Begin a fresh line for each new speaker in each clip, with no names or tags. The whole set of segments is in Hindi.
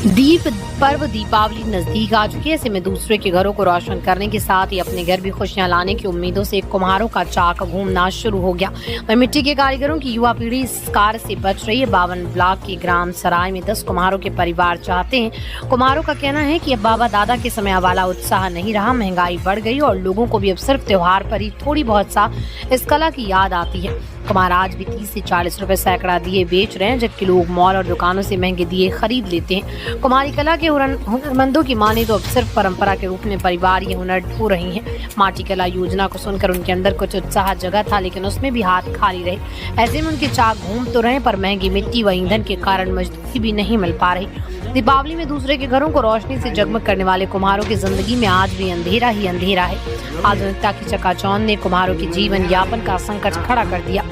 दीप पर्व दीपावली नजदीक आ चुकी है। ऐसे में दूसरे के घरों को रोशन करने के साथ ही अपने घर भी खुशियां लाने की उम्मीदों से कुम्हारों का चाक घूमना शुरू हो गया। वहीं मिट्टी के कारीगरों की युवा पीढ़ी इस कार्य से बच रही है। 52 ब्लॉक के ग्राम सराय में 10 कुम्हारों के परिवार चाहते हैं। कुम्हारों का कहना है कि अब बाबा दादा के समय वाला उत्साह नहीं रहा, महंगाई बढ़ गई और लोगों को भी अब सिर्फ त्योहार पर ही थोड़ी बहुत सा इस कला की याद आती है। कुम्हार आज भी 30 से 40 रुपए सैकड़ा दिए बेच रहे हैं, जबकि लोग मॉल और दुकानों से महंगे दिए खरीद लेते हैं। कुम्हारी कला के हुनरमंदों की माने तो अब सिर्फ परंपरा के रूप में परिवार ये हुनर ढो रही हैं। माटी कला योजना को सुनकर उनके अंदर कुछ उत्साह जगा था, लेकिन उसमें भी हाथ खाली रहे। ऐसे में उनके चाक घूम तो रहे, पर महंगी मिट्टी व ईंधन के कारण मजदूरी भी नहीं मिल पा रही। दीपावली में दूसरे के घरों को रोशनी से जगमग करने वाले कुम्हारों की जिंदगी में आज भी अंधेरा ही अंधेरा है। आधुनिकता की चकाचौंध ने कुम्हारों के जीवन यापन का संकट खड़ा कर दिया।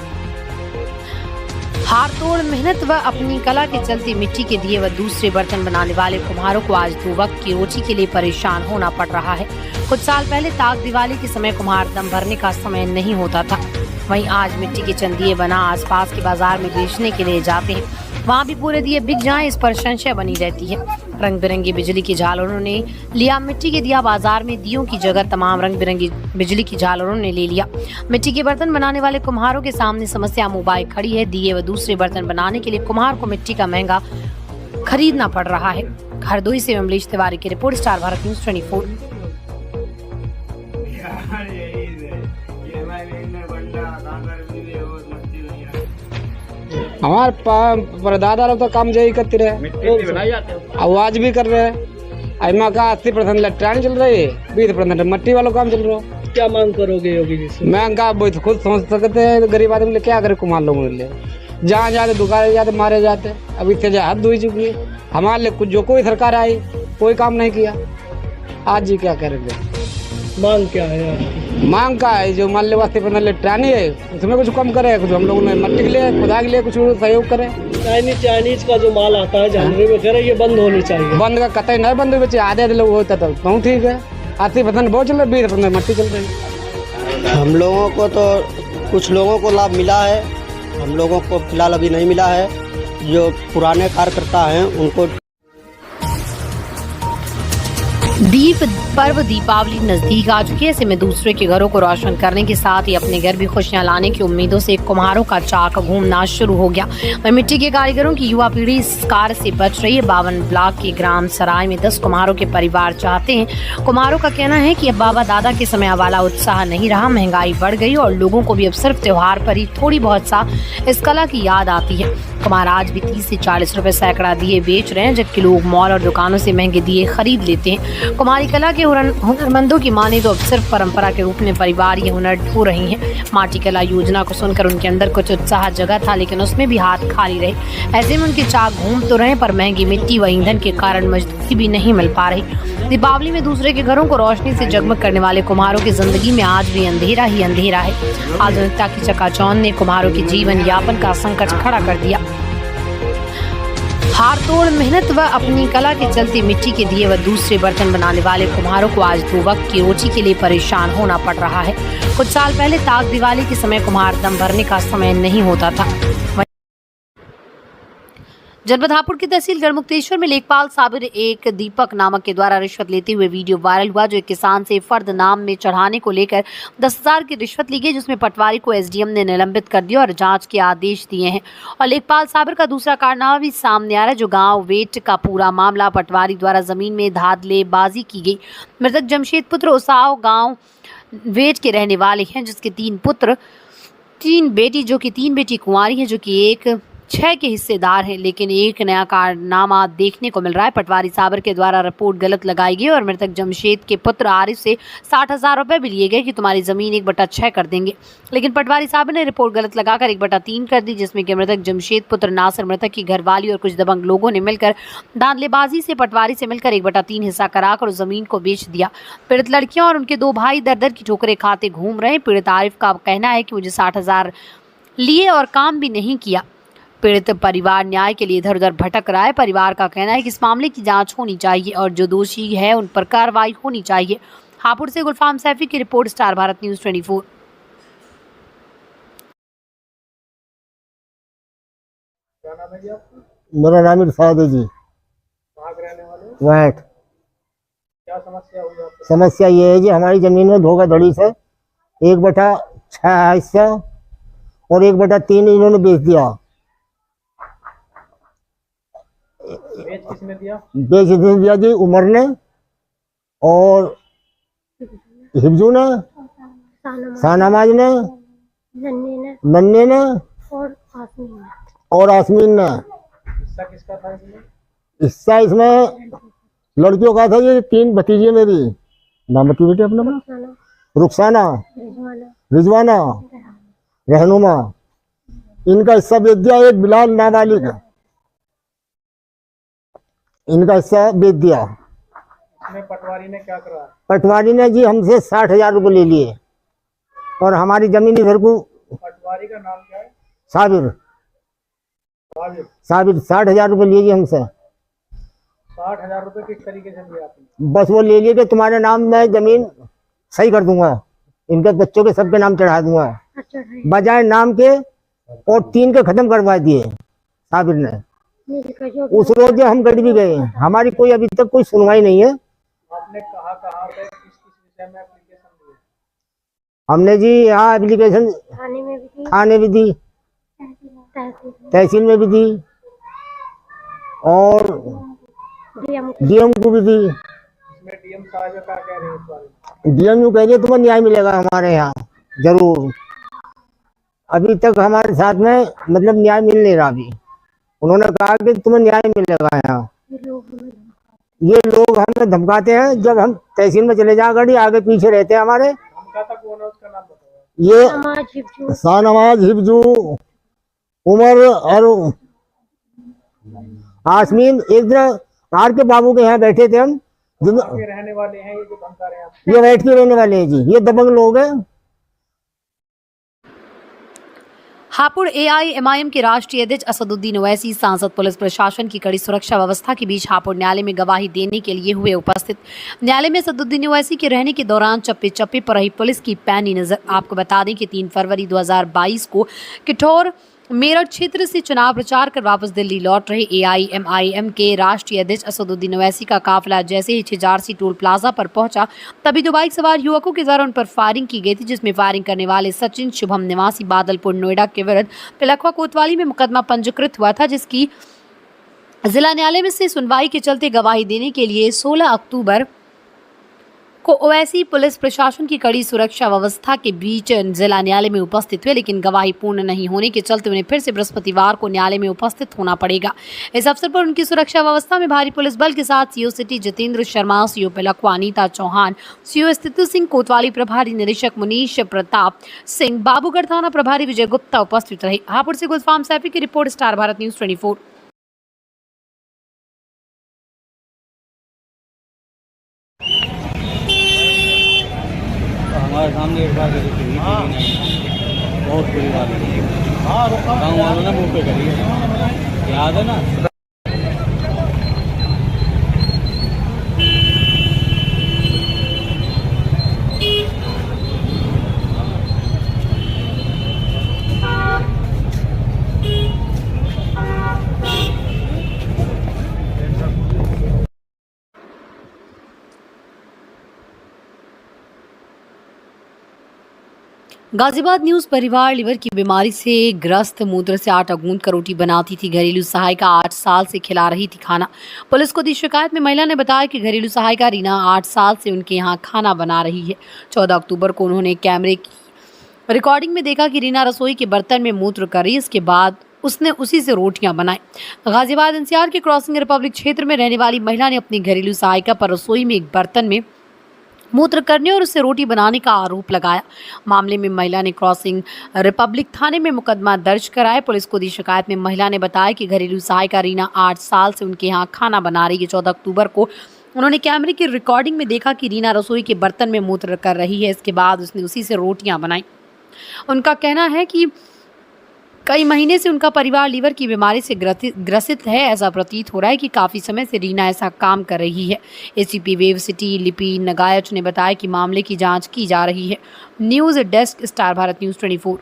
हार तोड़ मेहनत व अपनी कला के चलते मिट्टी के दिए व दूसरे बर्तन बनाने वाले कुम्हारों को आज 2 वक्त की रोटी के लिए परेशान होना पड़ रहा है। कुछ साल पहले ताक दिवाली के समय कुम्हार दम भरने का समय नहीं होता था। वहीं आज मिट्टी के चंदिये बना आसपास के बाजार में बेचने के लिए जाते हैं। वहाँ भी पूरे दिए बिक जाएं, इस पर संशय बनी रहती है। रंग बिरंगी बिजली की झालरों ने लिया मिट्टी के दिया बाजार में, दियों की जगह तमाम रंग बिरंगी बिजली की झालरों ने ले लिया। मिट्टी के बर्तन बनाने वाले कुम्हारों के सामने समस्या मुबाई खड़ी है। दिए व दूसरे बर्तन बनाने के लिए कुम्हार को मिट्टी का महंगा खरीदना पड़ रहा है। हरदोई से अमलेश तिवारी की रिपोर्ट, स्टार भारत न्यूज 24।
हमारे परदादा लोग तो काम यही करते रहे, आवाज भी कर रहे हैं। अमा का 80% इलेक्ट्रॉनिक चल रही है, 20% मट्टी वालों काम चल रहा है।
क्या मांग करोगे योगी जी से?
मैं कहा खुद समझ सकते हैं, गरीब आदमी क्या करे कुमार लोगों के लिए। जहाँ जाते दुकान जाते मारे जाते। अब इससे हद हुई चुकी है। हमारे लिए कुछ जो कोई सरकार आई कोई काम नहीं किया। आज जी क्या करेंगे?
मांग क्या है आपकी?
मांग का है जो मान ले वास्ते इलेक्ट्रॉनिक है उसमें कुछ कम करे, कुछ हम लोगों ने मट्टी के लिए खुदा के लिए कुछ सहयोग करे।
चाइनीज का जो माल आता है जानवरी वगैरह ये बंद होनी चाहिए।
बंद का कतई नहीं बंद हुई, आधे लोग होता तो बहुत ठीक है। 80% बहुत चल रहा है, 20% मट्टी चल रही है।
हम लोगों को तो कुछ लोगों को लाभ मिला है, हम लोगों को फिलहाल अभी नहीं मिला है। जो पुराने कार्यकर्ता हैं उनको
दीप पर्व दीपावली नजदीक आ चुकी है। ऐसे में दूसरे के घरों को रोशन करने के साथ ही अपने घर भी खुशियां लाने की उम्मीदों से कुम्हारों का चाक घूमना शुरू हो गया। वहीं मिट्टी के कारीगरों की युवा पीढ़ी इस कार्य से बच रही है। 52 ब्लॉक के ग्राम सराय में 10 कुम्हारों के परिवार चाहते हैं। कुम्हारों का कहना है कि अब बाबा दादा के समय वाला उत्साह नहीं रहा, महंगाई बढ़ गई और लोगों को भी अब सिर्फ त्योहार पर ही थोड़ी बहुत सा इस कला की याद आती है। कुम्हार आज भी 30 से 40 रुपए सैकड़ा दिए बेच रहे हैं, जबकि लोग मॉल और दुकानों से महंगे दिए खरीद लेते हैं। कुम्हारी कला के हुनरमंदों की माने तो अब सिर्फ परंपरा के रूप में परिवार ये हुनर ढो रही हैं। माटी कला योजना को सुनकर उनके अंदर कुछ उत्साह जगा था, लेकिन उसमें भी हाथ खाली रहे। ऐसे में उनके चाक घूम तो रहे, पर महंगी मिट्टी व ईंधन के कारण मजदूरी भी नहीं मिल पा रही। दीपावली में दूसरे के घरों को रोशनी से जगमग करने वाले कुम्हारों की जिंदगी में आज भी अंधेरा ही अंधेरा है। आधुनिकता की चकाचौंध ने कुम्हारों के जीवन यापन का संकट खड़ा कर दिया। हार तोड़ मेहनत व अपनी कला के चलते मिट्टी के दिए व दूसरे बर्तन बनाने वाले कुम्हारों को आज 2 वक्त की रोटी के लिए परेशान होना पड़ रहा है। कुछ साल पहले ताक दिवाली के समय कुम्हार दम भरने का समय नहीं होता था। जनपद हापुड़ की तहसील गढ़मुक्तेश्वर में लेखपाल साबिर एक दीपक नामक के द्वारा रिश्वत लेते हुए वीडियो वायरल हुआ, जो एक किसान से फर्द नाम में चढ़ाने को लेकर 10,000 की रिश्वत ली गई, जिसमें पटवारी को एसडीएम ने निलंबित कर दिया और जांच के आदेश दिए हैं। और लेखपाल साबिर का दूसरा कारनामा भी सामने आ रहा है, जो गाँव वेट का पूरा मामला पटवारी द्वारा जमीन में धाधलेबाजी की गई। मृतक जमशेद पुत्र उसाव गाँव वेट के रहने वाले हैं, जिसके 3 पुत्र 3 बेटी, जो कि 3 बेटी कुंवारी है, जो कि एक 6 के हिस्सेदार हैं। लेकिन एक नया कारनामा देखने को मिल रहा है। पटवारी साबिर के द्वारा रिपोर्ट गलत लगाई गई और मृतक जमशेद के पुत्र आरिफ से 60,000 रुपए भी लिए गए कि तुम्हारी जमीन 1/6 कर देंगे। लेकिन पटवारी साबिर ने रिपोर्ट गलत लगाकर 1/3 कर दी, जिसमें कि मृतक जमशेद पुत्र नासिर, मृतक की घरवाली और कुछ दबंग लोगों ने मिलकर धांधलेबाजी से पटवारी से मिलकर 1/3 हिस्सा कराकर उस जमीन को बेच दिया। पीड़ित लड़कियां और उनके 2 भाई दर की ठोकरें खाते घूम रहे हैं। पीड़ित आरिफ का कहना है कि मुझे 60,000 लिए और काम भी नहीं किया। पीड़ित परिवार न्याय के लिए इधर उधर भटक रहा है। परिवार का कहना है कि इस मामले की जांच होनी चाहिए और जो दोषी है उन पर कार्रवाई होनी चाहिए। हापुड़ से गुलफाम सैफी की रिपोर्ट, स्टार भारत न्यूज 24।
क्या नाम है जी आपका?
मेरा नाम इरफाद है जी।
कहाँ के रहने
वैट।
क्या समस्या हुई आपको?
समस्या ये है जी, हमारी जमीन में धोखाधड़ी से 1/6 हिस्सा और 1/3 इन्होंने बेच दिया।
बेच किसने दिया?
बेच इसने दिया जी, उमर ने और हिब्जू ने, शाहनवाज ने, नन्हे ने और आसमीन ने।
हिस्सा किसका था इसमें?
हिस्सा इसमें लड़कियों का था। ये 3 भतीजे मेरी, नाम बती बेटे अपना? रुखसाना, रिजवाना, रहनुमा। इनका हिस्सा बेच दिया। एक बिलाल नाबालिग, इनका हिस्सा बेच दिया।
इसमें पटवारी ने क्या करा?
पटवारी ने जी हमसे 60,000 रुपये ले लिए और हमारी जमीन इधर को।
पटवारी का नाम क्या है?
साबिर।
साबिर।
साबिर 60,000 रुपये लिए जी हमसे।
60,000 रुपए किस तरीके से दिया आपने?
बस वो ले लिए कि तुम्हारे नाम में जमीन सही कर दूंगा, इनके बच्चों के सबके नाम चढ़ा दूंगा। बजाय नाम के और 3 के खत्म करवा दिए साबिर ने। उस रोज हम गढ़ भी गए, हमारी कोई अभी तक कोई सुनवाई नहीं है।
आपने कहाँ पे किस विषय में एप्लीकेशन दी?
हमने जी यहाँ एप्लीकेशन थाने में दी, तहसील में भी दी और डीएम को भी दी।
इसमें डीएम साहब क्या कह रहे हैं इस बारे में?
डीएम यू कह रहे तुम्हें न्याय मिलेगा हमारे यहाँ जरूर। अभी तक हमारे साथ में मतलब न्याय मिल नहीं रहा। अभी उन्होंने कहा कि तुम्हें न्याय मिलेगा यहाँ। ये लोग हमें धमकाते हैं। जब हम तहसील में चले जाए गाड़ी आगे पीछे रहते हैं हमारे।
धमकाता कौन है, उसका नाम बताओ?
ये शाहनवाज, हिब्जू, उमर और आसमीन। एक दिन आर के बाबू के यहाँ बैठे थे हम।
के रहने वाले हैं ये जो धमका रहे हैं आप?
ये बैठ के रहने वाले हैं जी, ये दबंग लोग हैं।
हापुड़ एआईएमआईएम के राष्ट्रीय अध्यक्ष असदुद्दीन ओवैसी सांसद पुलिस प्रशासन की कड़ी सुरक्षा व्यवस्था के बीच हापुड़ न्यायालय में गवाही देने के लिए हुए उपस्थित। न्यायालय में असदुद्दीन ओवैसी के रहने के दौरान चप्पे चप्पे पर रही पुलिस की पैनी नजर। आपको बता दें कि 3 फरवरी 2022 को किठौर मेरठ क्षेत्र से चुनाव प्रचार कर वापस दिल्ली लौट रहे एआईएमआईएम के राष्ट्रीय अध्यक्ष असदुद्दीन ओवैसी का काफिला जैसे ही छिजारसी टोल प्लाजा पर पहुंचा तभी 2 बाइक सवार युवकों के द्वारा उन पर फायरिंग की गई थी, जिसमें फायरिंग करने वाले सचिन शुभम निवासी बादलपुर नोएडा के विरुद्ध पिलखवा कोतवाली में मुकदमा पंजीकृत हुआ था, जिसकी जिला न्यायालय में से सुनवाई के चलते गवाही देने के लिए 16 अक्टूबर को ओवैसी पुलिस प्रशासन की कड़ी सुरक्षा व्यवस्था के बीच जिला न्यायालय में उपस्थित हुए, लेकिन गवाही पूर्ण नहीं होने के चलते उन्हें फिर से बृहस्पतिवार को न्यायालय में उपस्थित होना पड़ेगा। इस अवसर पर उनकी सुरक्षा व्यवस्था में भारी पुलिस बल के साथ CO city Jitendra Sharma, CO Pilkhuwa Anita Chauhan, CO स्थिति सिंह कोतवाली, प्रभारी निरीक्षक मुनीश प्रताप सिंह, बाबूगढ़ थाना प्रभारी विजय गुप्ता उपस्थित रहे। हापुड़ से गुलफाम सैफी की रिपोर्ट, स्टार भारत न्यूज 24।
हमारे सामने एक बार करी थी, बहुत बुरी बात है। गाँव वालों ने मुँह पे करी है, याद है ना?
गाजियाबाद न्यूज परिवार लिवर की बीमारी से ग्रस्त मूत्र से आटा गूंद कर रोटी बनाती थी। घरेलू सहायिका 8 साल से खिला रही थी खाना। पुलिस को दी शिकायत में महिला ने बताया कि घरेलू सहायिका रीना 8 साल से उनके यहाँ खाना बना रही है। 14 अक्टूबर को उन्होंने कैमरे की रिकॉर्डिंग में देखा कि रीना रसोई के बर्तन में मूत्र कर रही। इसके बाद उसने उसी से रोटियां बनाई। गाजियाबाद एनसीआर के क्रॉसिंग रिपब्लिक क्षेत्र में रहने वाली महिला ने अपनी घरेलू सहायिका पर रसोई में एक बर्तन में मूत्र करने और उससे रोटी बनाने का आरोप लगाया। मामले में महिला ने क्रॉसिंग रिपब्लिक थाने में मुकदमा दर्ज कराया। पुलिस को दी शिकायत में महिला ने बताया कि घरेलू सहायिका रीना 8 साल से उनके यहाँ खाना बना रही है। 14 अक्टूबर को उन्होंने कैमरे की रिकॉर्डिंग में देखा कि रीना रसोई के बर्तन में मूत्र कर रही है। इसके बाद उसने उसी से रोटियां बनाई। उनका कहना है कि कई महीने से उनका परिवार लीवर की बीमारी से ग्रसित है। ऐसा प्रतीत हो रहा है कि काफ़ी समय से रीना ऐसा काम कर रही है। एसीपी वेव सिटी लिपि नगायच ने बताया कि मामले की जांच की जा रही है। News desk, star Bharat news 24।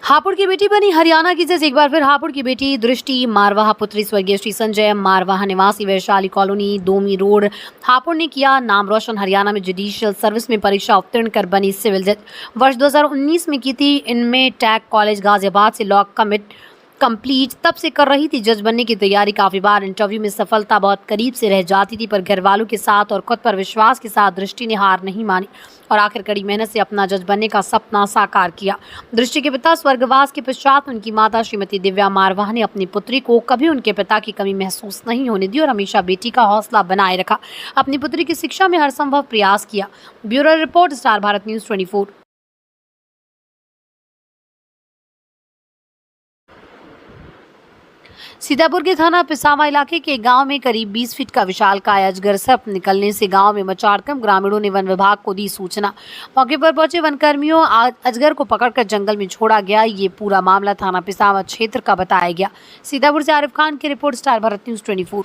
Hapur की बेटी बनी हरियाणा की जज। एक बार फिर हापुड़ की बेटी दृष्टि मारवाहा पुत्री स्वर्गीय श्री संजय मारवाहा निवासी वैशाली कॉलोनी दोमी रोड हापुड़ ने किया नाम रोशन। हरियाणा में जुडिशियल सर्विस में परीक्षा उत्तीर्ण कर बनी सिविल जज। वर्ष 2019 में की थी इनमें टैग कॉलेज गाजियाबाद से लॉ कंप्लीट तब से कर रही थी जज बनने की तैयारी। काफी बार इंटरव्यू में सफलता बहुत करीब से रह जाती थी, पर घर वालों के साथ और खुद पर विश्वास के साथ दृष्टि ने हार नहीं मानी और आखिर कड़ी मेहनत से अपना जज बनने का सपना साकार किया। दृष्टि के पिता स्वर्गवास के पश्चात उनकी माता श्रीमती दिव्या मारवाहा ने अपनी पुत्री को कभी उनके पिता की कमी महसूस नहीं होने दी और हमेशा बेटी का हौसला बनाए रखा। अपनी पुत्री की शिक्षा में हर संभव प्रयास किया। Bureau report, star Bharat news 24। Sitapur के थाना पिसामा इलाके के गांव में करीब 20 फीट का विशालकाय अजगर सर्प निकलने से गांव में मचा हड़कंप। ग्रामीणों ने वन विभाग को दी सूचना। मौके पर पहुंचे वन कर्मियों अजगर को पकड़कर जंगल में छोड़ा गया। ये पूरा मामला थाना पिसामा क्षेत्र का बताया गया। सीतापुर से आरिफ खान की रिपोर्ट, स्टार भारत न्यूज़ 24।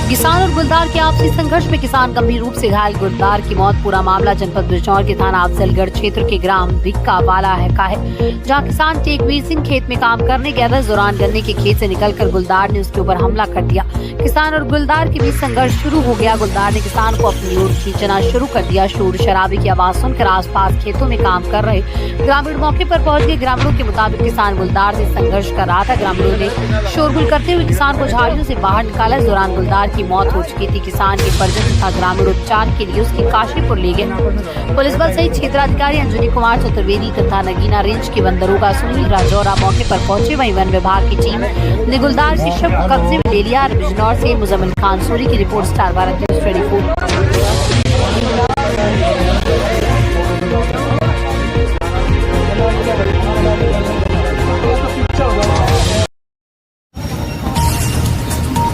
किसान और गुलदार के आपसी संघर्ष में किसान गंभीर रूप से घायल, गुलदार की मौत। पूरा मामला जनपद बिजनौर के थाना अफजलगढ़ क्षेत्र के ग्राम भिक्का वाला का है, जहां किसान टेकवीर सिंह खेत में काम करने गया था। इस दौरान गन्ने के खेत से निकलकर गुलदार ने उसके ऊपर हमला कर दिया। किसान और गुलदार के बीच संघर्ष शुरू हो गया। गुलदार ने किसान को अपनी ओर खींचना शुरू कर दिया। शोर शराबे की आवाज सुनकर आसपास खेतों में काम कर रहे ग्रामीण मौके पर पहुंच गए। ग्रामीणों के मुताबिक किसान गुलदार से संघर्ष कर रहा था। ग्रामीणों ने शोरगुल करते हुए किसान को झाड़ियों से बाहर निकाला। इस दौरान गुलदार की मौत हो चुकी थी। किसान के परिजन तथा ग्रामीण उपचार के लिए उसकी काशीपुर ले गए। पुलिस बल सहित क्षेत्राधिकारी अंजनी कुमार चतुर्वेदी तथा नगीना रेंज के वन दरोगा सुनील राजौरा मौके पर पहुंचे। वहीं वन विभाग की टीम ने गुलदार से शव को कब्जे में ले लिया। बिजनौर से मुजम्मिल खान सूरी की report, star Bharat news 24।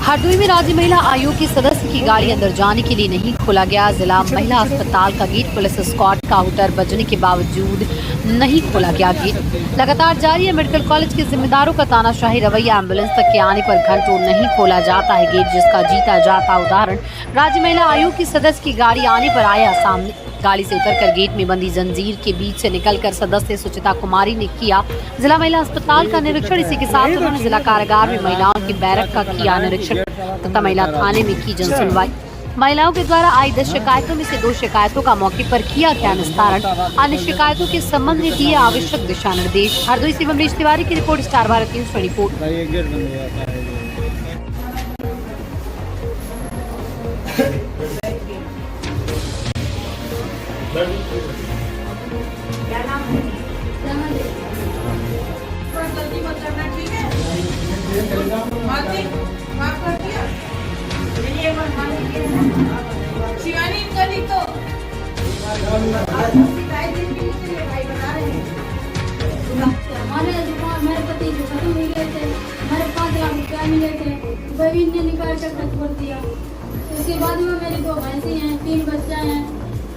Hardoi में राज्य महिला आयोग की सदस्य की गाड़ी अंदर जाने के लिए नहीं खोला गया। जिला महिला अस्पताल का गेट पुलिस स्क्वाड का हुटर बजने के बावजूद नहीं खोला गया। गेट लगातार जारी है। मेडिकल कॉलेज के जिम्मेदारों का तानाशाही रवैया। एम्बुलेंस तक के आने पर घंटों नहीं खोला जाता है गेट, जिसका जीता जाता उदाहरण राज्य महिला आयोग की सदस्य की गाड़ी आने पर आया सामने। गाड़ी से उतरकर गेट में बंदी जंजीर के बीच से निकलकर सदस्य सुचिता कुमारी ने किया जिला महिला अस्पताल का निरीक्षण। इसी के साथ उन्होंने जिला कारागार में महिलाओं की बैरक का किया निरीक्षण तथा महिला थाने में की जन सुनवाई। महिलाओं के द्वारा आई 10 शिकायतों में से 2 शिकायतों का मौके पर किया गया निस्तारण। अन्य शिकायतों के संबंध में दिए आवश्यक दिशा निर्देश। हरदोई से अमरीश तिवारी की रिपोर्ट, स्टार भारत न्यूज़ 24।
मेरे पति को खत्म हो गए थे, मेरे 5 लाख रुपया मिले थे, वही ने निकाल कर खत्म कर दिया। उसके बाद में मेरी 2 भैंसी हैं, 3 बच्चा हैं,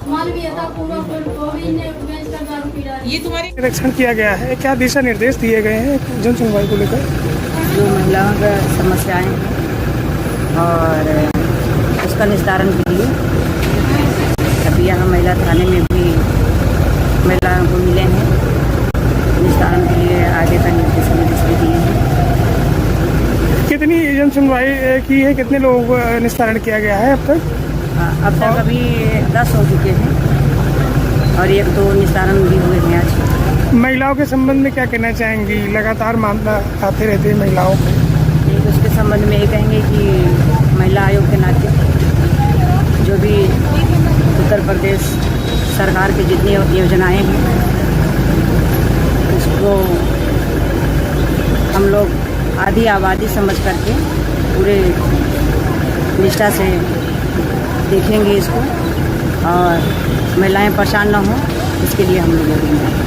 माल भी था पूरा, वो भी ने बेच कर दारू पी रहा है।
ये तुम्हारे निरीक्षण किया गया है, क्या दिशा निर्देश दिए गए हैं जन सुनवाई को लेकर?
जो महिलाओं का समस्याएं हैं और उसका निस्तारण के लिए अभी यहाँ महिला थाने में भी महिलाओं को मिले हैं। निस्तारण के लिए आगे का निर्देश भी दिए हैं।
कितनी जन सुनवाई की है, कितने लोगों को निस्तारण किया गया है अब तक?
अब तक अभी 10 हो चुके हैं और 1-2 निस्तारण भी हुए हैं आज।
महिलाओं के संबंध में क्या कहना चाहेंगी? लगातार मामला आते रहते हैं महिलाओं को।
उसके संबंध में ये कहेंगे कि महिला आयोग के नाते जो भी उत्तर प्रदेश सरकार की जितनी योजनाएं हैं उसको हम लोग आधी आबादी समझ करके पूरे निष्ठा से देखेंगे इसको और महिलाएं परेशान न हों, इसके लिए हम लोग लड़ेंगे।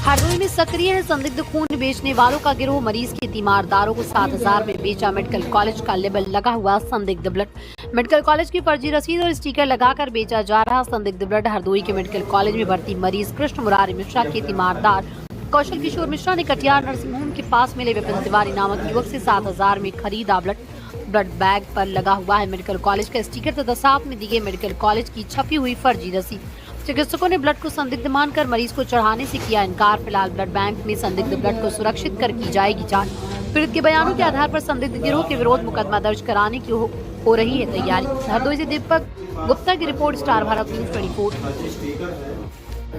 हरदोई में सक्रिय है संदिग्ध खून बेचने वालों का गिरोह। मरीज के तीमारदारों को 7,000 में बेचा मेडिकल कॉलेज का लेबल लगा हुआ संदिग्ध ब्लड। मेडिकल कॉलेज की फर्जी रसीद और स्टिकर लगाकर बेचा जा रहा संदिग्ध ब्लड। हरदोई के मेडिकल कॉलेज में भर्ती मरीज कृष्ण मुरारी मिश्रा के तीमारदार कौशल किशोर मिश्रा ने कटियार नर्सिंग होम के पास मिले विपिन तिवारी नामक युवक से 7,000 में खरीदा ब्लड बैग पर लगा हुआ है मेडिकल कॉलेज का स्टिकर तथा साथ में दी गई मेडिकल कॉलेज की छपी हुई फर्जी रसीद। चिकित्सकों ने ब्लड को संदिग्ध मानकर मरीज को चढ़ाने से किया इनकार। फिलहाल ब्लड बैंक में संदिग्ध ब्लड को सुरक्षित कर की जाएगी जांच। पीड़ित के बयानों के आधार पर संदिग्ध गिरोह के विरोध मुकदमा दर्ज कराने की हो रही है तैयारी। हरदोई से दीपक गुप्ता की रिपोर्ट, स्टार भारत न्यूज 24।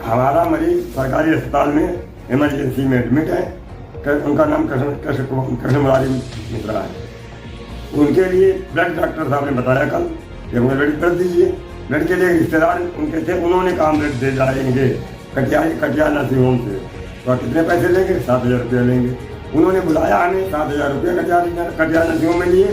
हमारा मरीज सरकारी अस्पताल में इमरजेंसी में एडमिट है। उनका नाम कृष्ण मुरारी मिश्रा है। उनके लिए ब्लड डॉक्टर साहब ने बताया कल कि मुझे ब्लड दीजिए। ब्लड के लिए रिश्तेदार उनके थे, उन्होंने कहा ब्लड दे जाएंगे कटियार नर्सिंग होम से। तो कितने पैसे लेंगे? 7,000 रुपये लेंगे। उन्होंने बुलाया हमें, 7,000 रुपये कटियार नर्सिंग होम में लिए।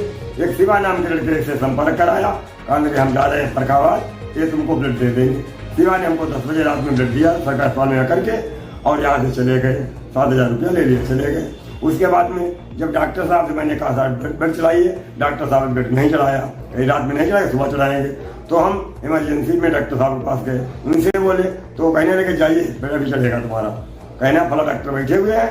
एक शिवा नाम के लड़के से संपर्क कराया, कहा कि हम जा रहे हैं फरखाबाद, ये तुमको ब्लड दे देंगे। शिवा ने हमको 10 बजे रात में ब्लड दिया सरकारी अस्पताल में आकर के, और यहाँ से चले गए। 7,000 रुपया ले लिए, चले गए। उसके बाद में जब डॉक्टर साहब से मैंने कहा साहब ब्लड चलाइए, डॉक्टर साहब ने ब्लड नहीं चलाया। रात में नहीं चलाया, सुबह चलाएंगे। तो हम इमरजेंसी में डॉक्टर साहब के पास गए, उनसे बोले तो कहने लगे जाइए ब्लड अभी चलेगा तुम्हारा। कहना फला डॉक्टर बैठे हुए हैं,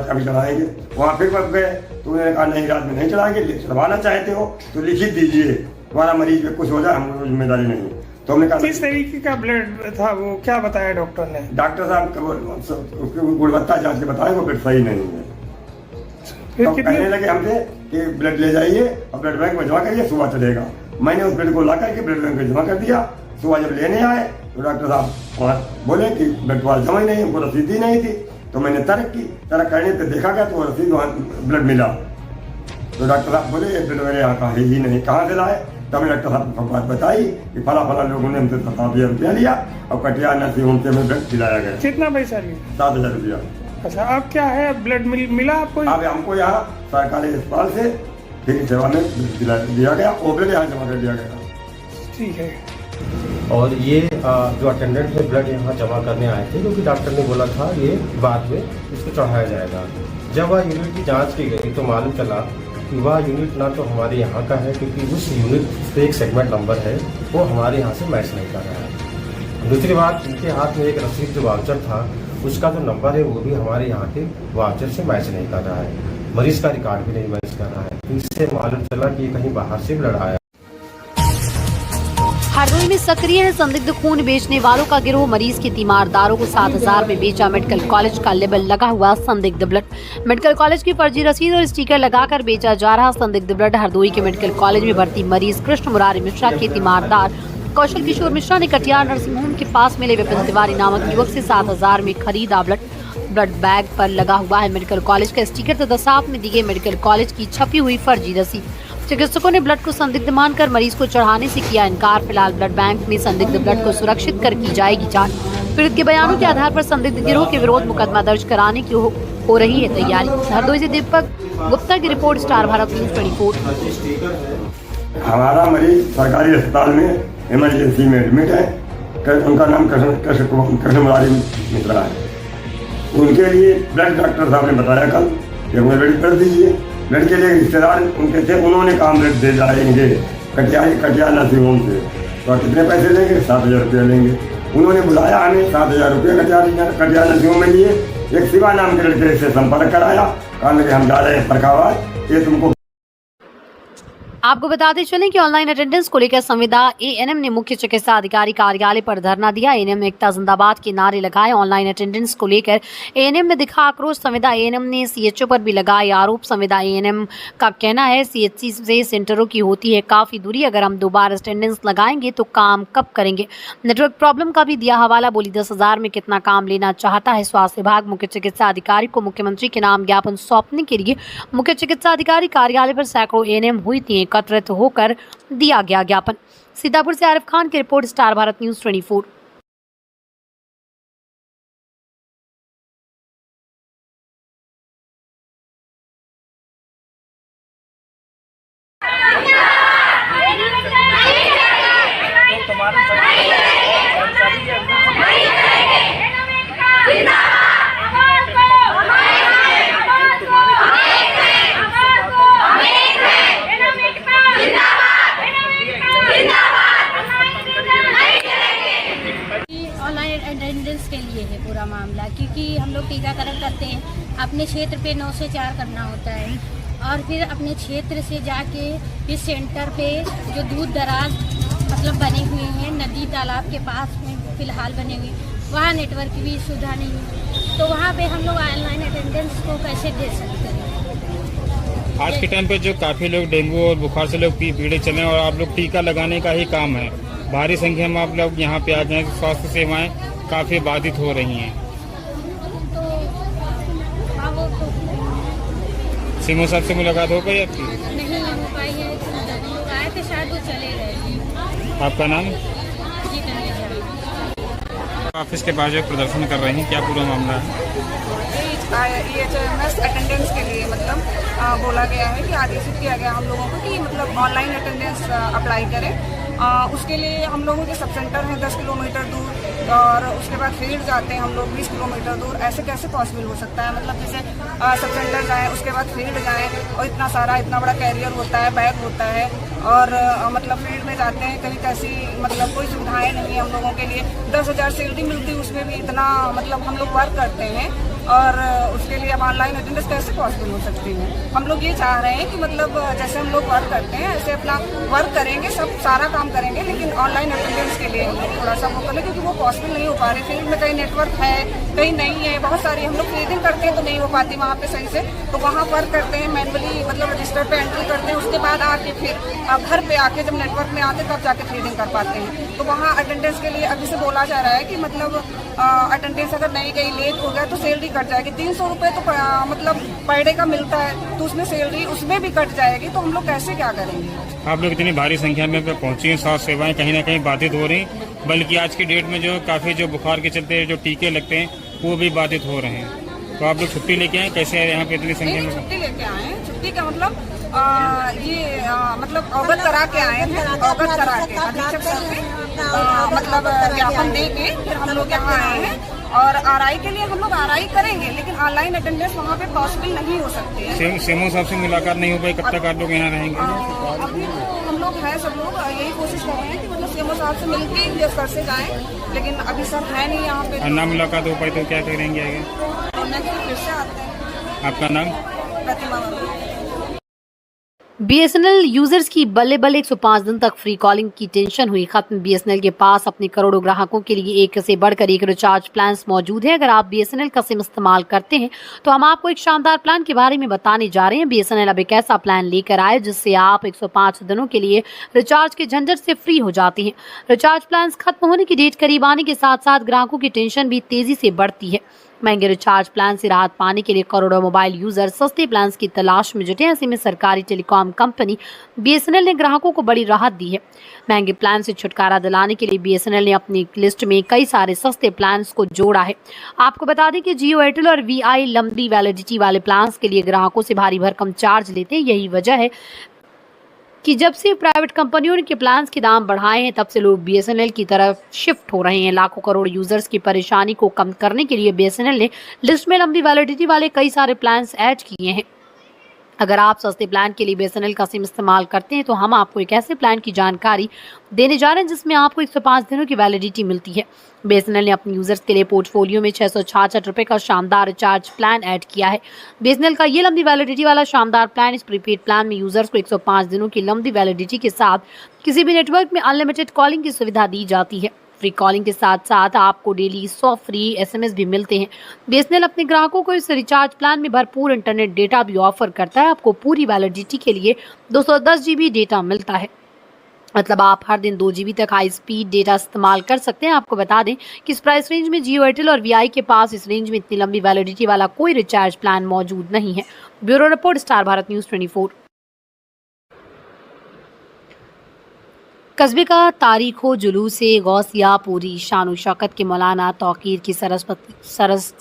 अभी चलाएंगे। वहाँ फिर बब गए तो उन्होंने कहा नहीं रात में नहीं चलाएंगे, चलवाना चाहते हो तो लिखित दीजिए, तुम्हारा मरीज में कुछ हो जाए हमको जिम्मेदारी नहीं। तो हमने कहा
किस तरीके का ब्लड था वो, क्या बताया डॉक्टर ने?
डॉक्टर साहब उसकी गुणवत्ता जांच के बताए वो ब्लड सही नहीं है। तो कहने लगे हमसे कि ब्लड ले जाइए और ब्लड बैंक में जमा करिए, सुबह चलेगा। मैंने उस ब्लड को ला करके ब्लड बैंक में जमा कर दिया। सुबह जब लेने आए तो डॉक्टर साहब वहाँ बोले कि ब्लड वाला जमा ही नहीं, हमको रसीद ही नहीं थी। तो मैंने तर्क करने पर देखा गया तो रसीद वहाँ ब्लड मिला। तो डॉक्टर साहब बोले ये ब्लड मेरे यहाँ का है ही नहीं, कहाँ से लाए? तो हमने डॉक्टर साहब को बात बताई कि फला लोगों ने हमसे 7,000 रुपया लिया और कटियार नर्सिंग होम से ब्लड दिलाया गया।
कितना पैसा लिया?
7,000 रुपया।
अच्छा, अब क्या है, ब्लड मिला आपको?
अब हमको यहाँ सरकारी अस्पताल से फ्री सेवा में दिया गया, वो ब्लड यहाँ जमा कर दिया गया।
ठीक है।
और ये जो अटेंडेंट थे ब्लड यहाँ जमा करने आए थे, क्योंकि डॉक्टर ने बोला था ये बाद में इसको चढ़ाया जाएगा। जब वह यूनिट की जांच की गई तो मालूम चला कि वह यूनिट ना तो हमारे यहाँ का है, क्योंकि उस यूनिट पे एक सेगमेंट नंबर है वो हमारे यहाँ से मैच नहीं कर रहा है। दूसरी बात, उनके हाथ में एक रसीद जो वाउचर था उसका जो नंबर है वो भी हमारे यहाँ के वाउचर से मैच नहीं कर रहा है। मरीज का रिकॉर्ड भी नहीं मैच कर रहा है। तो इससे मालूम चला कि कहीं बाहर से ब्लड आया।
हरदोई में सक्रिय है संदिग्ध खून बेचने वालों का गिरोह। मरीज के तीमारदारों को 7,000 में बेचा मेडिकल कॉलेज का लेबल लगा हुआ संदिग्ध ब्लड। मेडिकल कॉलेज की फर्जी रसीद और स्टिकर लगाकर बेचा जा रहा संदिग्ध ब्लड। हरदोई के मेडिकल कॉलेज में भर्ती मरीज कृष्ण मुरारी मिश्रा के तीमारदार कौशल किशोर मिश्रा ने कटियार नर्सिंग होम के पास मिले विपिन तिवारी नामक युवक से 7,000 में खरीदा ब्लड बैग पर लगा हुआ है मेडिकल कॉलेज का स्टिकर तथा साथ में दी गई मेडिकल कॉलेज की छपी हुई फर्जी रसीद। चिकित्सकों ने ब्लड को संदिग्ध मानकर मरीज को चढ़ाने से किया इनकार। फिलहाल ब्लड बैंक में संदिग्ध ब्लड को सुरक्षित कर की जाएगी जांच। पीड़ित के बयानों के आधार पर संदिग्ध गिरोह के विरोध मुकदमा दर्ज कराने की हो रही है तैयारी। हरदोई से दीपक गुप्ता की रिपोर्ट, स्टार भारत न्यूज 24।
हमारा मरीज सरकारी अस्पताल में इमरजेंसी में एडमिट है। उनका नाम कृष्ण मुरारी मिश्रा है। उनके लिए ब्लड डॉक्टर साहब ने बताया कल कि मुझे ब्लड दीजिए। ब्लड के लिए रिश्तेदार उनके थे, उन्होंने कहा ब्लड दे जाएंगे कटियार नर्सिंग होम से। तो कितने पैसे लेंगे? 7,000 रुपया लेंगे। उन्होंने बुलाया हमें, 7,000 रुपये कटियार नर्सिंग होम में लिए। एक शिवा नाम के लड़के से संपर्क कराया, कहा कि हम जा रहे हैं फरखाबाद, ये तुमको।
आपको बताते चलें कि ऑनलाइन अटेंडेंस को लेकर संविदा एएनएम ने मुख्य चिकित्सा अधिकारी कार्यालय पर धरना दिया। एएनएम एकता जिंदाबाद के नारे लगाए। ऑनलाइन अटेंडेंस को लेकर एएनएम ने दिखा आक्रोश। संविदा एएनएम ने सीएचओ पर भी लगाए आरोप। संविदा एएनएम का कहना है सीएचसी से सेंटरों की होती है काफी दूरी, अगर हम 2 बार अटेंडेंस लगाएंगे तो काम कब करेंगे। नेटवर्क प्रॉब्लम का भी दिया हवाला। बोली 10,000 में कितना काम लेना चाहता है स्वास्थ्य विभाग। मुख्य चिकित्सा अधिकारी को मुख्यमंत्री के नाम ज्ञापन सौंपने के लिए मुख्य चिकित्सा अधिकारी कार्यालय पर सैकड़ों एएनएम हुई थी, एकत्रित होकर दिया गया ज्ञापन। सीतापुर से आरिफ खान की रिपोर्ट, स्टार भारत न्यूज 24।
तुम्हारे
पूरा मामला, क्योंकि हम लोग टीकाकरण करते हैं अपने क्षेत्र पे 9 से 4 करना होता है और फिर अपने क्षेत्र से जाके इस सेंटर पे जो दूर दराज मतलब बने हुए हैं नदी तालाब के पास में फ़िलहाल बने हुए, वहाँ नेटवर्क की भी सुविधा नहीं है, तो वहाँ पे हम लोग ऑनलाइन अटेंडेंस को कैसे दे सकते हैं।
आज के टाइम पे जो काफ़ी लोग डेंगू और बुखार से लोग पीड़ित चले और आप लोग टीका लगाने का ही काम है, भारी संख्या में आप लोग यहाँ पे आ गए, तो स्वास्थ्य सेवाएं काफ़ी बाधित हो रही हैं। सीएमओ साहब से मुलाकात हो गई आपकी?
नहीं हो पाई है, लोग आए थे शायद वो चले गए।
आपका नाम?
जी
ऑफिस के पास जो प्रदर्शन कर रहे हैं, क्या पूरा मामला है?
EHMS अटेंडेंस के लिए मतलब बोला गया है कि आदेशित किया गया हम लोगों को कि मतलब ऑनलाइन अटेंडेंस अप्लाई करें। उसके लिए हम लोगों के सब सेंटर हैं 10 किलोमीटर दूर और उसके बाद फील्ड जाते हैं हम लोग 20 किलोमीटर दूर। ऐसे कैसे पॉसिबल हो सकता है? मतलब जैसे सब सेंटर जाएँ, उसके बाद फील्ड जाएँ और इतना बड़ा कैरियर होता है, बैग होता है और मतलब फील्ड में जाते हैं, कहीं कैसी मतलब कोई सुविधाएं नहीं है हम लोगों के लिए। 10,000 सैलरी मिलती है, उसमें भी इतना मतलब हम लोग वर्क करते हैं और उसके लिए अब ऑनलाइन अटेंडेंस कैसे पॉसिबल हो सकती है? हम लोग ये चाह रहे हैं कि मतलब जैसे हम लोग वर्क करते हैं ऐसे अपना वर्क करेंगे, सब सारा काम करेंगे, लेकिन ऑनलाइन अटेंडेंस के लिए हम लोग थोड़ा सा वो करें क्योंकि वो पॉसिबल नहीं हो पा रही। फील्ड में कहीं नेटवर्क है, कहीं नहीं है, बहुत सारी हम लोग फीडिंग करते हैं तो नहीं हो पाती वहाँ पे सही से, तो वहाँ वर्क करते हैं मैनुअली, मतलब रजिस्टर पे एंट्री करते हैं, उसके बाद आके फिर घर पे आके जब नेटवर्क में आते तब जाके फीडिंग कर पाते हैं। तो वहाँ अटेंडेंस के लिए अभी से बोला जा रहा है कि मतलब अटेंडेंस अगर नहीं गई, लेट हो गया तो सैलरी कट जाएगी। 300 रुपये तो मतलब पर डे का मिलता है, तो उसमें सैलरी उसमें भी कट जाएगी, तो हम लोग कैसे क्या करेंगे?
आप लोग इतनी भारी संख्या में पहुंची हैं, स्वास्थ्य सेवाएं कहीं ना कहीं बाधित हो रही, बल्कि आज की डेट में जो काफ़ी जो बुखार के चलते जो टीके लगते हैं वो भी बाधित हो रहे हैं। तो आप लोग छुट्टी लेके आए, कैसे यहाँ पे इतनी संख्या में?
छुट्टी लेके आए हैं। छुट्टी का मतलब मतलब अवगत करा के आए थे, अवगत करा के अधीक्षक सर से मतलब ज्ञापन दे के फिर हम लोग यहाँ आए हैं और आरआई के लिए हम लोग आरआई करेंगे, लेकिन ऑनलाइन अटेंडेंस वहाँ पे पॉसिबल नहीं हो सकती है।
सीएमओ साहब से मुलाकात नहीं हो पाई, कब तक आप लोग यहाँ रहेंगे?
अभी तो हम लोग हैं, सब लोग यही कोशिश कर रहे हैं कि मतलब सीएमओ साहब से मिलके ही सर से जाएं, लेकिन अभी सर है नहीं यहाँ पे।
ना मुलाकात हो पाई तो क्या करेंगे आगे?
तो नेक्स्ट फिर से आते हैं।
आपका नाम?
प्रतिमा।
बीएसएनएल यूजर्स की बल्ले बल्ले 105 दिन तक फ्री कॉलिंग की टेंशन हुई खत्म। बीएसएनएल के पास अपने करोड़ों ग्राहकों के लिए एक से बढ़कर एक रिचार्ज प्लान मौजूद है। अगर आप बीएसएनएल का सिम इस्तेमाल करते हैं तो हम आपको एक शानदार प्लान के बारे में बताने जा रहे हैं। बीएसएनएल अब एक ऐसा प्लान लेकर आए जिससे आप 105 दिनों के लिए रिचार्ज के झंझट से फ्री हो जाते हैं। रिचार्ज प्लान खत्म होने की डेट करीब आने के साथ साथ ग्राहकों की टेंशन भी तेजी से बढ़ती है। महंगे रिचार्ज प्लान से राहत पाने के लिए करोड़ों मोबाइल यूजर सस्ते प्लान की तलाश में जुटे। ऐसे में सरकारी टेलीकॉम कंपनी बीएसएनएल ने ग्राहकों को बड़ी राहत दी है। महंगे प्लान से छुटकारा दिलाने के लिए बीएसएनएल ने अपनी लिस्ट में कई सारे सस्ते प्लान को जोड़ा है। आपको बता दें कि जियो, एयरटेल और वीआई लंबी वैलिडिटी वाले प्लान के लिए ग्राहकों से भारी भरकम चार्ज लेते हैं। यही वजह है कि जब से प्राइवेट कंपनियों ने के प्लान्स के दाम बढ़ाए हैं तब से लोग बीएसएनएल की तरफ शिफ्ट हो रहे हैं। लाखों करोड़ यूजर्स की परेशानी को कम करने के लिए बीएसएनएल ने लिस्ट में लंबी वैलिडिटी वाले कई सारे प्लान्स ऐड किए हैं। अगर आप सस्ते प्लान के लिए बीएसएनएल का सिम इस्तेमाल करते हैं तो हम आपको एक ऐसे प्लान की जानकारी देने जा रहे हैं जिसमें आपको 105 दिनों की वैलिडिटी मिलती है। बीएसएनएल ने अपने यूजर्स के लिए पोर्टफोलियो में 666 रुपये का शानदार रिचार्ज प्लान ऐड किया है। बीएसएनएल का ये लंबी वैलिडिटी वाला शानदार प्लान, इस प्रीपेड प्लान में यूजर्स को 105 दिनों की लंबी वैलिडिटी के साथ किसी भी नेटवर्क में अनलिमिटेड कॉलिंग की सुविधा दी जाती है। फ्री कॉलिंग के साथ साथ आपको डेली 100 फ्री एसएमएस भी मिलते हैं। बीएसएनएल अपने ग्राहकों को इस रिचार्ज प्लान में भरपूर इंटरनेट डेटा भी ऑफर करता है। आपको पूरी वैलिडिटी के लिए 210 GB डेटा मिलता है, मतलब आप हर दिन 2 GB तक हाई स्पीड डेटा इस्तेमाल कर सकते हैं। आपको बता दें कि इस प्राइस रेंज में जियो, एयरटेल और वीआई के पास इस रेंज में इतनी लंबी वैलिडिटी वाला कोई रिचार्ज प्लान मौजूद नहीं है। Bureau report, star Bharat news 24। कस्बे का तारीख हो जुलूस गौसिया पूरी शान शौकत के मौलाना तौकीर की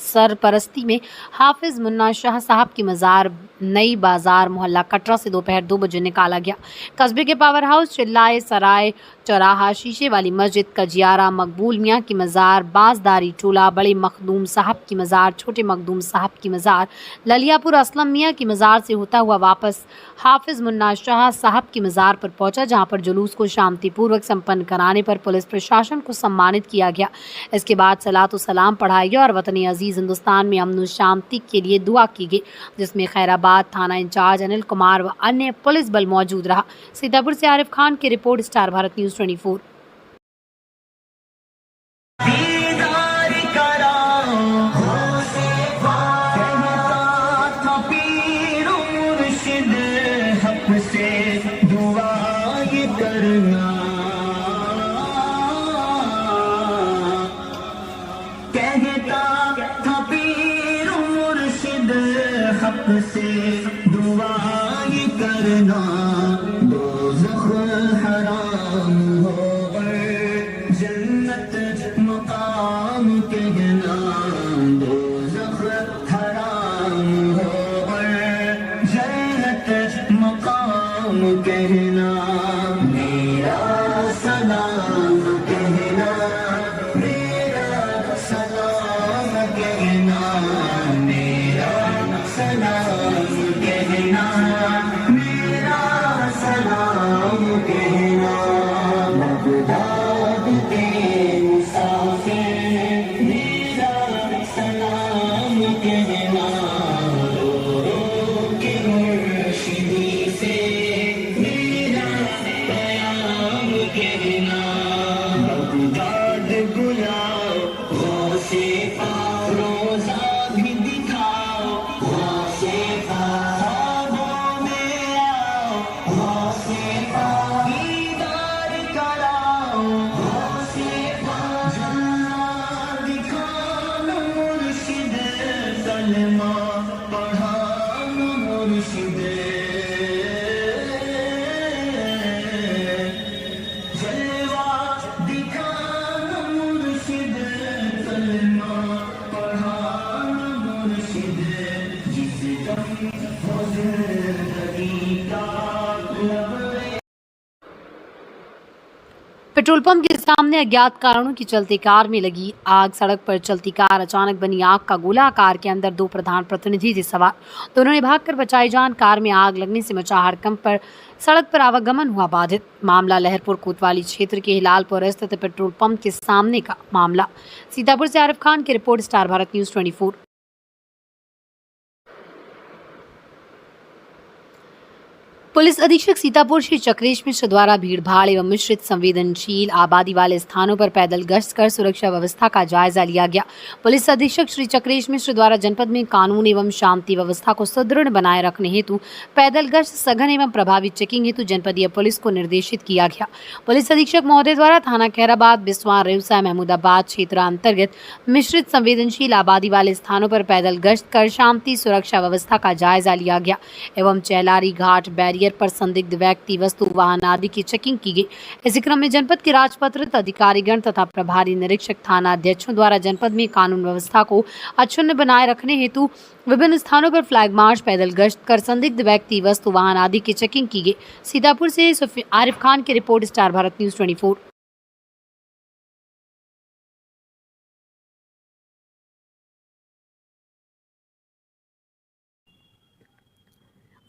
सरपरस्ती में हाफिज मुन्ना शाह साहब की मज़ार नई बाजार मोहल्ला कटरा से दोपहर 2 बजे निकाला गया। कस्बे के पावर हाउस, चिल्लाए सराय चौराहा, शीशे वाली मस्जिद, कजियारा, मकबूल मियाँ की मज़ार, बाजदारी टोला, बड़े मखदूम साहब की मज़ार, छोटे मखदूम साहब की मज़ार, ललियापुर असलम मियाँ की मज़ार से होता हुआ वापस हाफिज मुन्ना शाह साहब की मज़ार पर पहुँचा, जहाँ पर जुलूस को शांति शांतिपूर्वक संपन्न कराने पर पुलिस प्रशासन को सम्मानित किया गया। इसके बाद सलातो सलाम पढ़ाया गया और वतन अजीज हिंदुस्तान में अमन शांति के लिए दुआ की गई, जिसमें खैराबाद थाना इंचार्ज अनिल कुमार व अन्य पुलिस बल मौजूद रहा। सीतापुर से आरिफ खान की रिपोर्ट, स्टार भारत न्यूज 24।
से दुआ ये करना, दोज़ख हराम हो गए, जन्नत मकाम कहना, दोज़ख हराम हो गए, जन्नत मकाम कहना, मेरा सलाम कहना, मेरा सलाम कहना, मेरा सलाम कहना, मेरा सलाम कहना, बगदाद के मुसाफिर मेरा सलाम कहना, रो रो के मुर्शिदी से मेरा प्याम कहना, बगदाद बुलाओ गौसे रोज़ा भी दिखाओ, गौसे ख्वाबों में आओ, गौसे दीदार कराओ, गौसे जन्नत दिखाओ, मुर्शिद कलमा पढ़ाओ, मुर्शिद जलवा दिखाओ, मुर्शिद कलमा पढ़ाओ, मुर्शिद जिस दम हो ज़िंदगी का लब
पेट्रोल पंप के सामने अज्ञात कारणों के चलते कार में लगी आग। सड़क पर चलती कार अचानक बनी आग का गोला। कार के अंदर 2 प्रधान प्रतिनिधि थे सवार, दोनों ने भागकर बचाई जान। कार में आग लगने से मचा हड़कंप पर सड़क पर आवागमन हुआ बाधित। मामला लहरपुर कोतवाली क्षेत्र के हिलालपुर स्थित पेट्रोल पंप के सामने का मामला। सीतापुर से आरिफ खान की report, star Bharat news 24। Police अधीक्षक सीतापुर श्री चक्रेश मिश्र द्वारा भीड़भाड़ एवं मिश्रित संवेदनशील आबादी वाले स्थानों पर पैदल गश्त कर सुरक्षा व्यवस्था का जायजा लिया गया। पुलिस अधीक्षक श्री चक्रेश मिश्र द्वारा जनपद में कानून एवं शांति व्यवस्था को सुदृढ़ बनाए रखने हेतु पैदल गश्त, सघन एवं प्रभावी चेकिंग हेतु जनपदीय पुलिस को निर्देशित किया गया। पुलिस अधीक्षक महोदय द्वारा थाना खैराबाद, बिस्वा, रेवसा, महमूदाबाद क्षेत्र अंतर्गत मिश्रित संवेदनशील आबादी वाले स्थानों पर पैदल गश्त कर शांति सुरक्षा व्यवस्था का जायजा लिया गया एवं चैलारी घाट बैरियर पर संदिग्ध व्यक्ति, वस्तु, वाहन आदि की चेकिंग की गई। इसी क्रम में जनपद के राजपत्रित अधिकारीगण तथा प्रभारी निरीक्षक थाना अध्यक्षों द्वारा जनपद में कानून व्यवस्था को अक्षुण्ण बनाए रखने हेतु विभिन्न स्थानों पर फ्लैग मार्च, पैदल गश्त कर संदिग्ध व्यक्ति, वस्तु, वाहन आदि की चेकिंग की गई। सीतापुर से आरिफ खान की रिपोर्ट, स्टार भारत न्यूज 24।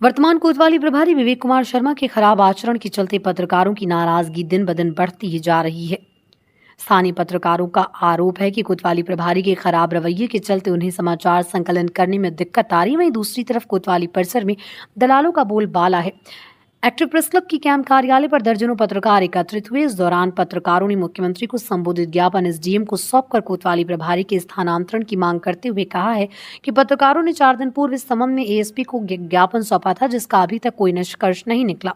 वर्तमान कोतवाली प्रभारी विवेक कुमार शर्मा के खराब आचरण के चलते पत्रकारों की नाराजगी दिन ब दिन बढ़ती ही जा रही है। स्थानीय पत्रकारों का आरोप है कि कोतवाली प्रभारी के खराब रवैये के चलते उन्हें समाचार संकलन करने में दिक्कत आ रही है। वहीं दूसरी तरफ कोतवाली परिसर में दलालों का बोलबाला है। एक्टिव प्रेस क्लब की कैंप कार्यालय पर दर्जनों पत्रकार एकत्रित हुए। इस दौरान पत्रकारों ने मुख्यमंत्री को संबोधित ज्ञापन एसडीएम को सौंपकर कोतवाली प्रभारी के स्थानांतरण की मांग करते हुए कहा है कि पत्रकारों ने 4 दिन पूर्व इस संबंध में एएसपी को ज्ञापन सौंपा था, जिसका अभी तक कोई निष्कर्ष नहीं निकला।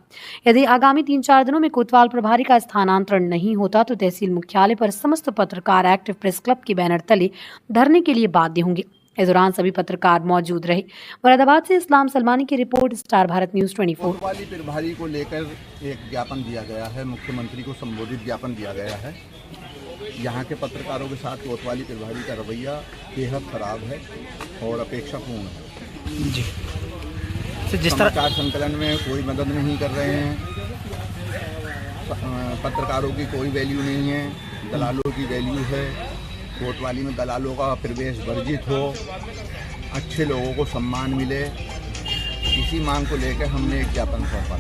यदि आगामी 3-4 दिनों में कोतवाल प्रभारी का स्थानांतरण नहीं होता तो तहसील मुख्यालय पर समस्त पत्रकार एक्टिव प्रेस क्लब के बैनर तले धरने के लिए बाध्य होंगे। इस दौरान सभी पत्रकार मौजूद रहे। मुरादाबाद से इस्लाम सलमानी की रिपोर्ट, स्टार भारत न्यूज 24।
कोतवाली प्रभारी को लेकर एक ज्ञापन दिया गया है, मुख्यमंत्री को संबोधित ज्ञापन दिया गया है। यहाँ के पत्रकारों के साथ कोतवाली प्रभारी का रवैया बेहद खराब है और अपेक्षापूर्ण है जी। जिस तरह समाचार संकलन में कोई मदद नहीं कर रहे हैं, पत्रकारों की कोई वैल्यू नहीं है, दलालों की वैल्यू है। कोतवाली में दलालों का प्रवेश वर्जित हो, अच्छे लोगों को सम्मान मिले, इसी मांग को लेकर हमने एक ज्ञापन सौंपा।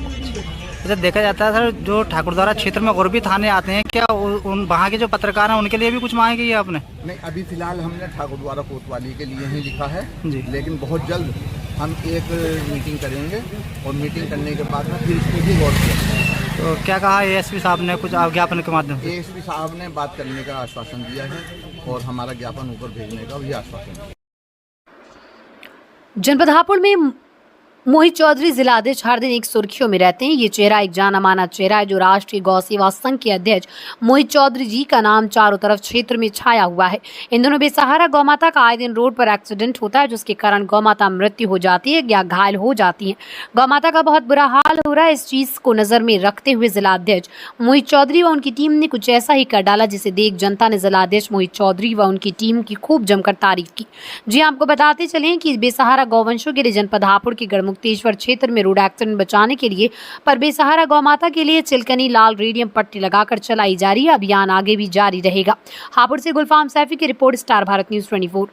जब देखा जाता है सर, जो ठाकुरद्वारा क्षेत्र में और भी थाने आते हैं, क्या उन वहाँ के जो पत्रकार हैं उनके लिए भी कुछ मांग की है आपने?
नहीं, अभी फिलहाल हमने ठाकुरद्वारा कोतवाली के लिए ही लिखा है
जी,
लेकिन बहुत जल्द हम एक मीटिंग करेंगे और मीटिंग करने के बाद में फिर इसमें भी गौर किया।
तो क्या कहा एएसपी साहब ने कुछ ज्ञापन के माध्यम से?
एएसपी साहब ने बात करने का आश्वासन दिया है और हमारा ज्ञापन ऊपर भेजने का भी आश्वासन दिया।
जनपद हापुड़ में मोहित चौधरी जिला अध्यक्ष हर दिन एक सुर्खियों में रहते हैं। ये चेहरा एक जाना माना चेहरा है जो राष्ट्रीय गौ सेवा संघ के अध्यक्ष मोहित चौधरी जी का नाम चारों तरफ क्षेत्र में छाया हुआ है। इन दोनों बेसहारा गौमाता का आए दिन रोड पर एक्सीडेंट होता है, जिसके कारण गौमाता मृत्यु हो जाती है या घायल हो जाती है। गौमाता का बहुत बुरा हाल हो रहा है। इस चीज को नजर में रखते हुए जिला अध्यक्ष मोहित चौधरी व उनकी टीम ने कुछ ऐसा ही कर डाला जिसे देख जनता ने जिला अध्यक्ष मोहित चौधरी व उनकी टीम की खूब जमकर तारीफ की। जी आपको बताते चलें कि बेसहारा गौवंशों के लिए जनपद हापुड़ के गढ़मुक्तेश्वर क्षेत्र में रोड एक्सीडेंट बचाने के लिए पर बेसहारा गौमाता के लिए चिलकनी लाल रेडियम पट्टी लगाकर चलाई जा रही है। अभियान आगे भी जारी रहेगा। हापुड़ से गुलफाम सैफी की रिपोर्ट, स्टार भारत न्यूज़ 24।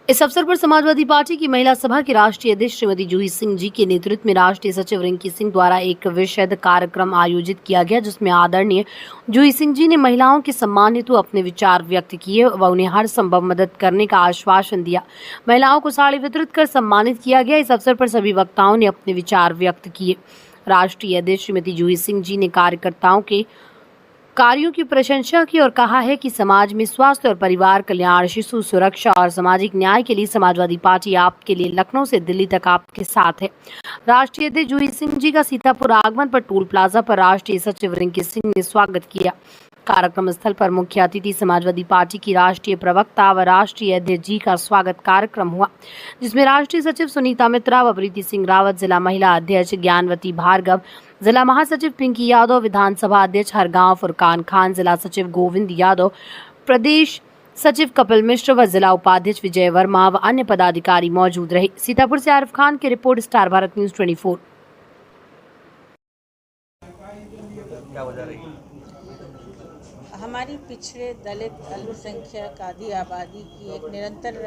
इस अवसर पर समाजवादी पार्टी की महिला सभा की राष्ट्रीय अध्यक्ष श्रीमती जूही सिंह जी के नेतृत्व में राष्ट्रीय सचिव रिंकी सिंह द्वारा एक विशेष कार्यक्रम आयोजित किया गया, जिसमें आदरणीय जूही सिंह जी ने महिलाओं के सम्मान हेतु अपने विचार व्यक्त किए व उन्हें हर संभव मदद करने का आश्वासन दिया। महिलाओं को साड़ी वितरित कर सम्मानित किया गया। इस अवसर पर सभी वक्ताओं ने अपने विचार व्यक्त किए। राष्ट्रीय अध्यक्ष श्रीमती जूही सिंह जी ने कार्यकर्ताओं के कार्यों की प्रशंसा की और कहा है कि समाज में स्वास्थ्य और परिवार कल्याण, शिशु सुरक्षा और सामाजिक न्याय के लिए समाजवादी पार्टी आपके लिए लखनऊ से दिल्ली तक आपके साथ है। राष्ट्रीय अध्यक्ष जूही सिंह जी का सीतापुर आगमन पर टोल प्लाजा पर राष्ट्रीय सचिव रिंकी सिंह ने स्वागत किया। कार्यक्रम स्थल पर मुख्य अतिथि समाजवादी पार्टी की राष्ट्रीय प्रवक्ता व राष्ट्रीय अध्यक्ष जी का स्वागत कार्यक्रम हुआ, जिसमें राष्ट्रीय सचिव सुनीता मित्रा व प्रीति सिंह रावत, जिला महिला अध्यक्ष ज्ञानवती भार्गव, जिला महासचिव पिंकी यादव, विधानसभा अध्यक्ष हरगांव फुरकान खान, जिला सचिव गोविंद यादव, प्रदेश सचिव कपिल मिश्र व जिला उपाध्यक्ष विजय वर्मा व अन्य पदाधिकारी मौजूद रहे। सीतापुर से आरिफ खान की रिपोर्ट, स्टार भारत न्यूज़ 24।
हमारी पिछड़े दलित अल्पसंख्यक आदि आबादी की एक निरंतर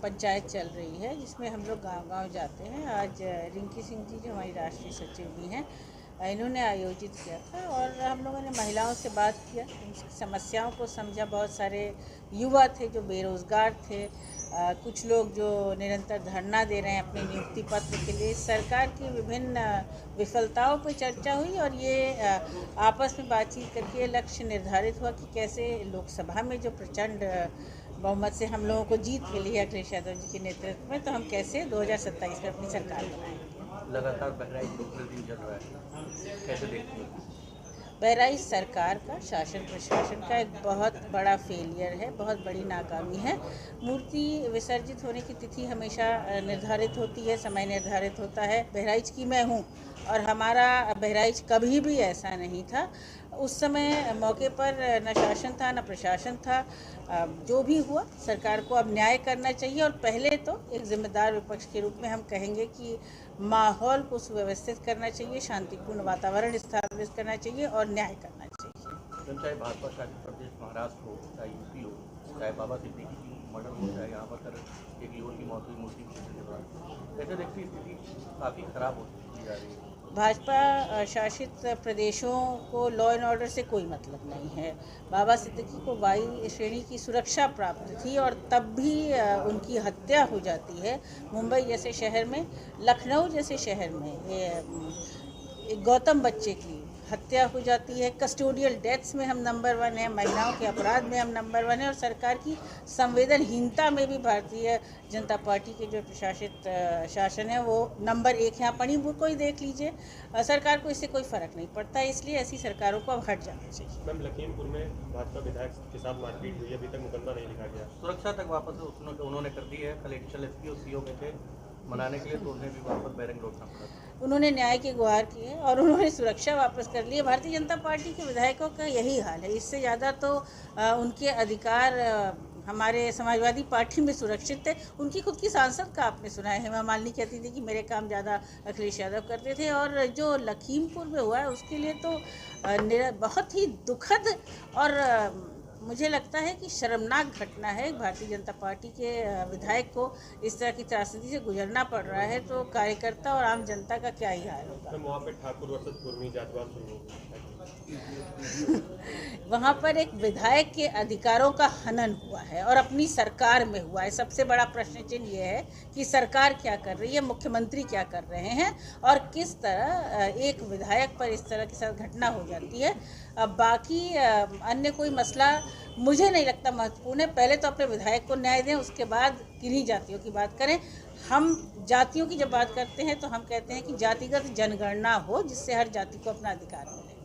पंचायत चल रही है, जिसमें हम लोग गांव-गांव जाते हैं। आज रिंकी सिंह जी जो हमारी राष्ट्रीय सचिव भी हैं, इन्होंने आयोजित किया था और हम लोगों ने महिलाओं से बात किया, उनकी समस्याओं को समझा। बहुत सारे युवा थे जो बेरोज़गार थे, कुछ लोग जो निरंतर धरना दे रहे हैं अपने नियुक्ति पत्र के लिए। सरकार की विभिन्न विफलताओं पर चर्चा हुई और ये आपस में बातचीत करके लक्ष्य निर्धारित हुआ कि कैसे लोकसभा में जो प्रचंड बहुमत से हम लोगों को जीत मिली है अखिलेश यादव जी के नेतृत्व में, तो हम कैसे 2027 में अपनी सरकार बनाएंगे।
लगातार बहराइच दिन चल रहा है, कैसे देखते हैं?
बहराइच सरकार का शासन प्रशासन का एक बहुत बड़ा फेलियर है, बहुत बड़ी नाकामी है। मूर्ति विसर्जित होने की तिथि हमेशा निर्धारित होती है, समय निर्धारित होता है। बहराइच की मैं हूँ और हमारा बहराइच कभी भी ऐसा नहीं था। उस समय मौके पर न शासन था न प्रशासन था। जो भी हुआ, सरकार को अब न्याय करना चाहिए और पहले तो एक जिम्मेदार विपक्ष के रूप में हम कहेंगे कि माहौल को सुव्यवस्थित करना चाहिए, शांतिपूर्ण वातावरण स्थापित करना चाहिए और न्याय करना चाहिए।
चाहे भाजपा शासित प्रदेश महाराष्ट्र हो, चाहे यूपी हो, चाहे बाबा सिद्दीकी की मर्डर हो, चाहे यहाँ पर एक युवक की मौत हुई मूर्ति ऐसे देखते स्थिति काफ़ी खराब होती जा रही है।
भाजपा शासित प्रदेशों को लॉ एंड ऑर्डर से कोई मतलब नहीं है। बाबा सिद्दीकी को वायु श्रेणी की सुरक्षा प्राप्त थी और तब भी उनकी हत्या हो जाती है। मुंबई जैसे शहर में, लखनऊ जैसे शहर में एक गौतम बच्चे की हत्या हो जाती है। कस्टोडियल डेथ्स में हम नंबर 1 हैं, महिलाओं के अपराध में हम नंबर 1 हैं और सरकार की संवेदनहीनता में भी भारतीय जनता पार्टी के जो प्रशासित शासन है वो नंबर 1 है। आप मणिपुर को ही देख लीजिए, सरकार को इससे कोई फ़र्क नहीं पड़ता है, इसलिए ऐसी सरकारों को अब हट जाना चाहिए।
मैम, लखीमपुर में भाजपा विधायक के साथ मारपीट हुई, अभी तक मुकदमा नहीं लिखा गया।
सुरक्षा तक वापस उन्होंने कर दी है। कल एडिशनल एसपी और सीओ में थे, मनाने के लिए तो उन्हें भी वहाँ पर बैरंग लौटना पड़ा था।
उन्होंने न्याय की गुहार की है और उन्होंने सुरक्षा वापस कर ली है। भारतीय जनता पार्टी के विधायकों का यही हाल है। इससे ज़्यादा तो उनके अधिकार हमारे समाजवादी पार्टी में सुरक्षित थे। उनकी खुद की सांसद का आपने सुना है, हेमा मालिनी कहती थी कि मेरे काम ज़्यादा अखिलेश यादव करते थे। और जो लखीमपुर में हुआ है उसके लिए तो बहुत ही दुखद और मुझे लगता है कि शर्मनाक घटना है। भारतीय जनता पार्टी के विधायक को इस तरह की त्रासदी से गुजरना पड़ रहा है, तो कार्यकर्ता और आम जनता का क्या ही हाल होगा।
वहाँ पे ठाकुर वर्सेस कुर्मी जातवान शुरू
वहाँ पर एक विधायक के अधिकारों का हनन हुआ है और अपनी सरकार में हुआ है। सबसे बड़ा प्रश्न चिन्ह ये है कि सरकार क्या कर रही है, मुख्यमंत्री क्या कर रहे हैं और किस तरह एक विधायक पर इस तरह के साथ घटना हो जाती है। अब बाकी अन्य कोई मसला मुझे नहीं लगता महत्वपूर्ण है। पहले तो अपने विधायक को न्याय दें, उसके बाद किन्हीं जातियों की बात करें। हम जातियों की जब बात करते हैं तो हम कहते हैं कि जातिगत जनगणना हो जिससे हर जाति को अपना अधिकार मिले।